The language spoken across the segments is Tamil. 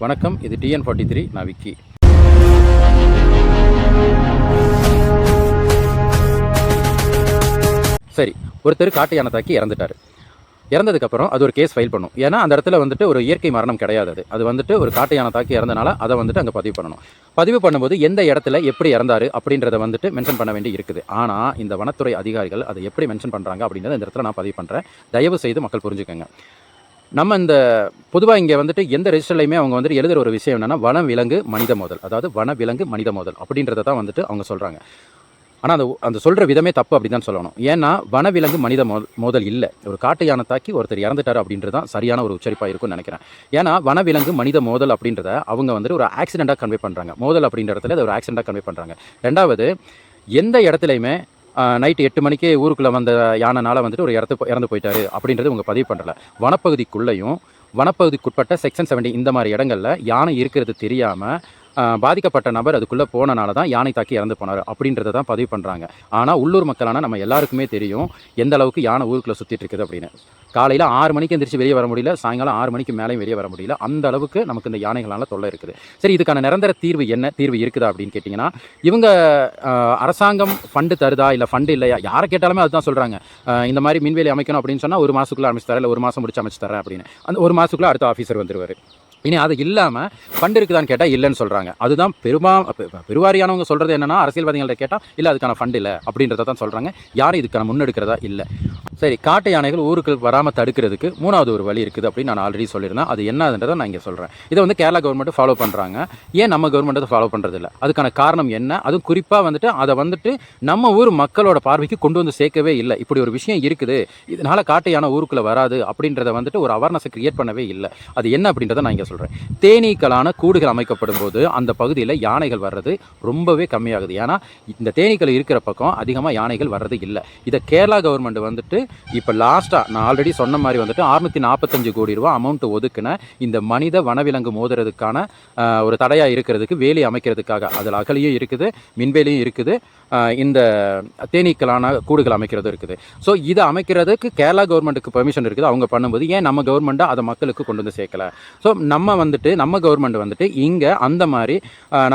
வணக்கம், இது TN43, நான் விக்கி. சரி, ஒருத்தர் காட்டு யானை தாக்கி இறந்துட்டார். இறந்ததுக்கப்புறம் அது ஒரு கேஸ் ஃபைல் பண்ணும். ஏன்னா அந்த இடத்துல வந்துட்டு ஒரு இயற்கை மரணம் கிடையாது. அது வந்துட்டு ஒரு காட்டு யானை தாக்கி இறந்தனால அதை வந்துட்டு அங்கே பதிவு பண்ணணும். பதிவு பண்ணும்போது எந்த இடத்துல எப்படி இறந்தாரு அப்படின்றத வந்துட்டு மென்ஷன் பண்ண வேண்டி இருக்குது. ஆனால் இந்த வனத்துறை அதிகாரிகள் அதை எப்படி மென்ஷன் பண்ணுறாங்க அப்படின்றத இந்த இடத்துல நான் பதிவு பண்ணுறேன். தயவு செய்து மக்கள் புரிஞ்சுக்கோங்க. நம்ம இந்த பொதுவாக இங்கே வந்துட்டு எந்த ரெஜிஸ்டர்லையுமே அவங்க வந்துட்டு எழுதுகிற ஒரு விஷயம் என்னென்னா வன விலங்கு மனித மோதல், அதாவது வன விலங்கு மனித மோதல் அப்படின்றத தான் வந்துட்டு அவங்க சொல்கிறாங்க. ஆனால் அந்த சொல்கிற விதமே தப்பு அப்படி தான் சொல்லணும். ஏன்னா வனவிலங்கு மனித மோதல் இல்லை, ஒரு காட்டு யானை தாக்கி ஒருத்தர் இறந்துட்டார் அப்படின்றது தான் சரியான ஒரு உச்சரிப்பாக இருக்கும்னு நினைக்கிறேன். ஏன்னா வனவிலங்கு மனித மோதல் அப்படின்றத அவங்க வந்துட்டு ஒரு ஆக்சிடெண்ட்டாக கன்வே பண்ணுறாங்க. மோதல் அப்படின்ற இடத்துல அது ஒரு ஆக்சிடெண்ட்டாக கன்வே பண்ணுறாங்க. ரெண்டாவது, எந்த இடத்துலையுமே நைட்டு 8 மணிக்கே ஊருக்குள்ளே வந்த யானைனால வந்துட்டு ஒரு இறந்து போயிட்டாரு அப்படின்றது உங்கள் பதிவு பண்ணலை. வனப்பகுதிக்குள்ளேயும் வனப்பகுதிக்குட்பட்ட செக்ஷன் 70 இந்த மாதிரி இடங்களில் யானை இருக்கிறது தெரியாமல் பாதிக்கப்பட்ட நபர் அதுக்குள்ளே போனனால தான் யானை தாக்கி இறந்து போனார் அப்படின்றத தான் பதிவு பண்ணுறாங்க. ஆனால் உள்ளூர் மக்களான நம்ம எல்லாருக்குமே தெரியும் எந்த அளவுக்கு யானை ஊருக்குள்ளே சுற்றிட்டு இருக்குது அப்படின்னு. காலையில் 6 மணிக்கு எந்திரிச்சு வெளியே வர முடியல, சாயங்காலம் 6 மணிக்கு மேலேயும் வெளியே வர முடியல. அந்த அளவுக்கு நமக்கு இந்த யானைகளால் தொல்லை இருக்குது. சரி, இதுக்கான நிரந்தர தீர்வு என்ன தீர்வு இருக்குதா அப்படின்னு கேட்டிங்கன்னா, இவங்க அரசாங்கம் ஃபண்டு தருதா இல்லை ஃபண்டு இல்லையா, யாரை கேட்டாலுமே அதுதான் சொல்கிறாங்க. இந்த மாதிரி மின்வேலி அமைக்கணும் அப்படின்னு சொன்னால் 1 மாதத்துக்குள்ளே அமைச்சு தரேன், இல்லை 1 மாதம் முடிச்சு அமைச்சு தரேன் அப்படின்னு. அந்த 1 மாதத்துக்குள்ளே அடுத்த ஆஃபீஸர் வந்துடுவார். இனி அது இல்லாமல் ஃபண்ட் இருக்குதான்னு கேட்டால் இல்லைன்னு சொல்கிறாங்க. அதுதான் பெருவாரியானவங்க சொல்கிறது என்னென்னா, அரசியல்வாதிகள்கிட்ட கேட்டால் இல்லை அதுக்கான ஃபண்ட் இல்லை அப்படின்றத தான் சொல்கிறாங்க. யாரும் இதுக்கான முன்னெடுக்கிறதா இல்லை. சரி, காட்டு யானைகள் ஊருக்கு வராமல் தடுக்கிறதுக்கு 3வது ஒரு வழி இருக்குது அப்படின்னு நான் ஆல்ரெடி சொல்லியிருந்தேன். அது என்னதுன்றதை நான் இங்கே சொல்கிறேன். இதை வந்து கேரளா கவர்மெண்ட் ஃபாலோ பண்ணுறாங்க. ஏன் நம்ம கவர்மெண்ட் அதை ஃபாலோ பண்ணுறது இல்லை? அதுக்கான காரணம் என்ன? அதுவும் குறிப்பாக வந்துட்டு அதை வந்துட்டு நம்ம ஊர் மக்களோட பார்வைக்கு கொண்டு வந்து சேர்க்கவே இல்லை. இப்படி ஒரு விஷயம் இருக்குது, இதனால் காட்டு யானை ஊருக்குள்ளே வராது அப்படின்றத வந்துட்டு ஒரு அவேர்னஸை கிரியேட் பண்ணவே இல்லை. அது என்ன அப்படின்றத நான் இங்கே சொல்கிறேன். தேனீக்களான கூடுகள் அமைக்கப்படும் போது அந்த பகுதியில் யானைகள் வர்றது ரொம்பவே கம்மியாகுது. ஏன்னா இந்த தேனீக்கள் இருக்கிற பக்கம் அதிகமாக யானைகள் வர்றது இல்லை. இதை கேரளா கவர்மெண்ட் வந்துட்டு இப்போ லாஸ்ட்டாக நான் ஆல்ரெடி சொன்ன மாதிரி வந்துட்டு 645 கோடி ரூபா அமௌண்ட் ஒதுக்குன இந்த மனித வனவிலங்கு மோதுறதுக்கான ஒரு தடையாக இருக்கிறதுக்கு வேலி அமைக்கிறதுக்காக, அதில் அகலியும் இருக்குது, மின்வேலியும் இருக்குது, இந்த தேனீக்களான கூடுகள் அமைக்கிறது இருக்குது. ஸோ இதை அமைக்கிறதுக்கு கேரளா கவர்மெண்ட்டுக்கு பெர்மிஷன் இருக்குது. அவங்க பண்ணும்போது ஏன் நம்ம கவர்மெண்ட்டை அதை மக்களுக்கு கொண்டு வந்து சேர்க்கலை? ஸோ நம்ம கவர்மெண்ட் வந்துட்டு இங்கே அந்த மாதிரி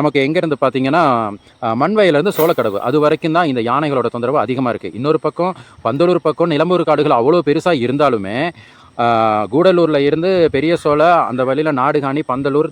நமக்கு எங்கேருந்து பார்த்தீங்கன்னா மண்வயலேருந்து சோளக்கடவு அது வரைக்கும் தான் இந்த யானைகளோட தொந்தரவு அதிகமாக இருக்குது. இன்னொரு பக்கம் பந்தலூர் பக்கம் நிலம்பூர் காடுகள் அவ்வளோ பெருசாக இருந்தாலுமே கூடலூரில் இருந்து பெரிய சோள அந்த வழியில் நாடுகாணி பந்தலூர்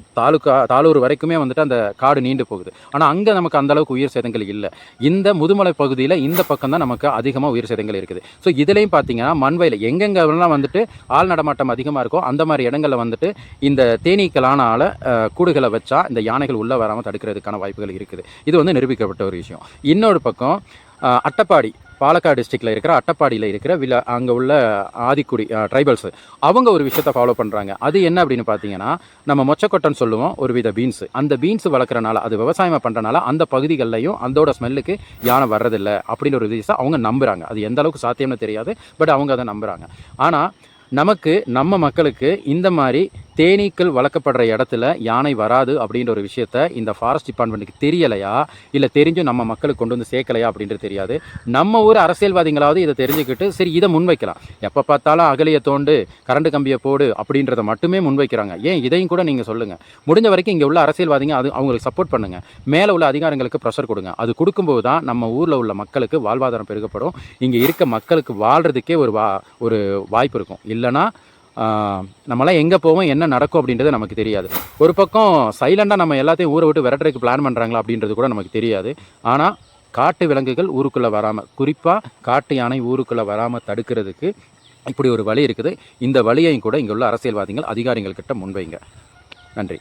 தாலூர் வரைக்குமே வந்துட்டு அந்த காடு நீண்டு போகுது. ஆனால் அங்கே நமக்கு அந்தளவுக்கு உயிர் சேதங்கள் இல்லை. இந்த முதுமலை பகுதியில் இந்த பக்கம் தான் நமக்கு அதிகமாக உயிர் சேதங்கள் இருக்குது. ஸோ இதுலேயும் பார்த்தீங்கன்னா மண்வயல் எங்கெங்கெல்லாம் வந்துட்டு ஆள் நடமாட்டம் அதிகமாக இருக்கோ அந்த மாதிரி இடங்களில் வந்துட்டு இந்த தேனீக்களான கூடுகளை வச்சா இந்த யானைகள் உள்ளே வராமல் தடுக்கிறதுக்கான வாய்ப்புகள் இருக்குது. இது வந்து நிரூபிக்கப்பட்ட ஒரு விஷயம். இன்னொரு பக்கம் அட்டப்பாடி, பாலக்காடு டிஸ்ட்ரிக்டில் இருக்கிற அட்டப்பாடியில் இருக்கிற அங்கே உள்ள ஆதிக்குடி ட்ரைபல்ஸு அவங்க ஒரு விஷயத்தை ஃபாலோ பண்ணுறாங்க. அது என்ன அப்படின்னு பார்த்தீங்கன்னா, நம்ம மொச்சக்கொட்டைன்னு சொல்லுவோம், ஒரு வித பீன்ஸு. அந்த பீன்ஸு வளர்க்குறனால, அது விவசாயம் பண்ணுறனால அந்த பகுதிகளிலையும் அதோட ஸ்மெல்லுக்கு யானை வர்றதில்லை அப்படின்னு ஒரு விஷயம் அவங்க நம்புகிறாங்க. அது எந்த அளவுக்கு சாத்தியம்னு தெரியாது, பட் அவங்க அதை நம்புகிறாங்க. ஆனால் நம்ம மக்களுக்கு இந்த மாதிரி தேனீக்கள் வளர்க்கப்படுற இடத்துல யானை வராது அப்படின்ற ஒரு விஷயத்த இந்த ஃபாரஸ்ட் டிபார்ட்மெண்ட்டுக்கு தெரியலையா, இல்லை தெரிஞ்சும் நம்ம மக்களுக்கு கொண்டு வந்து சேர்க்கலையா அப்படின்றது தெரியாது. நம்ம ஊர் அரசியல்வாதிகளாவது இதை தெரிஞ்சுக்கிட்டு சரி இதை முன்வைக்கலாம். எப்போ பார்த்தாலும் அகலியை தோண்டு, கரண்ட் கம்பியை போடு அப்படின்றத மட்டுமே முன்வைக்கிறாங்க. ஏன் இதையும் கூட நீங்கள் சொல்லுங்கள். முடிஞ்ச வரைக்கும் இங்கே உள்ள அரசியல்வாதிங்க அது அவங்களுக்கு சப்போர்ட் பண்ணுங்கள். மேலே உள்ள அதிகாரிகளுக்கு ப்ரெஷர் கொடுங்க. அது கொடுக்கும்போது தான் நம்ம ஊரில் உள்ள மக்களுக்கு வாழ்வாதாரம் பெருகப்படும். இங்கே இருக்க மக்களுக்கு வாழ்கிறதுக்கே ஒரு வாய்ப்பு இருக்கும். இல்லைனா நம்மளாம் எங்கே போவோம், என்ன நடக்கும் அப்படின்றது நமக்கு தெரியாது. ஒரு பக்கம் சைலண்டாக நம்ம எல்லாத்தையும் ஊரை விட்டு விரட்டுறதுக்கு பிளான் பண்ணுறாங்களா அப்படின்றது கூட நமக்கு தெரியாது. ஆனால் காட்டு விலங்குகள் ஊருக்குள்ளே வராமல், குறிப்பாக காட்டு யானை ஊருக்குள்ளே வராமல் தடுக்கிறதுக்கு இப்படி ஒரு வழி இருக்குது. இந்த வழியையும் கூட இங்கே உள்ள அரசியல்வாதிகள் அதிகாரிகள்கிட்ட முன்வைங்க. நன்றி.